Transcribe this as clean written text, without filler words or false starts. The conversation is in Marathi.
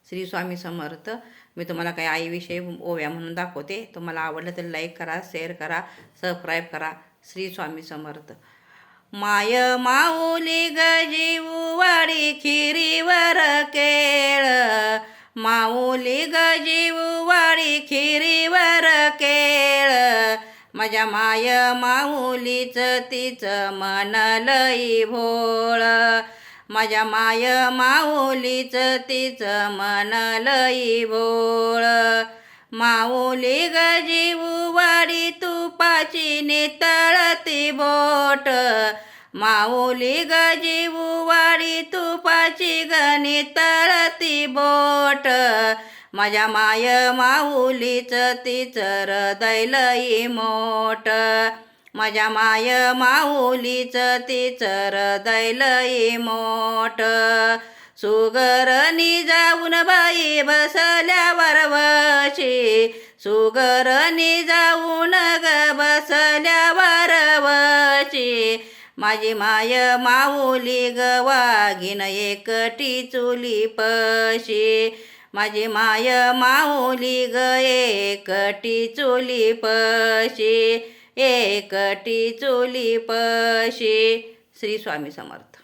श्री स्वामी समर्थ. मी तुम्हाला काही आईविषयी ओव्या म्हणून दाखवते. तुम्हाला आवडलं तर लाईक करा, शेअर करा, सबस्क्राईब करा. श्री स्वामी समर्थ. माय माऊली गजीवू वाडी खिरीवर केळ, माऊली गजीवू वाडी खिरीवर केळ. माझ्या माय माऊलीचं तिचं मन लई भोळ, माझ्या माय माऊलीचं तिचं मन लई भोळ. माऊली गजीवू वाडी तुपाची नितळती बोट, माऊली गजीवू वाडी तुपाची नितळती बोट. माझ्या माय माऊलीचं तिचं हृदय लई मोठ, माझ्या माय माऊलीचं तिचं हृदय लई मोठ. सुगरनी जाऊन बाई बसल्या वरवशी, सुगरनी जाऊन ग बसल्या वरवशी. माझी माय माऊली ग वाघीन एकटी चुली पशी, माझी माय माऊली ग एकटी चुली पशी, एकटी चुली पशी. श्री स्वामी समर्थ.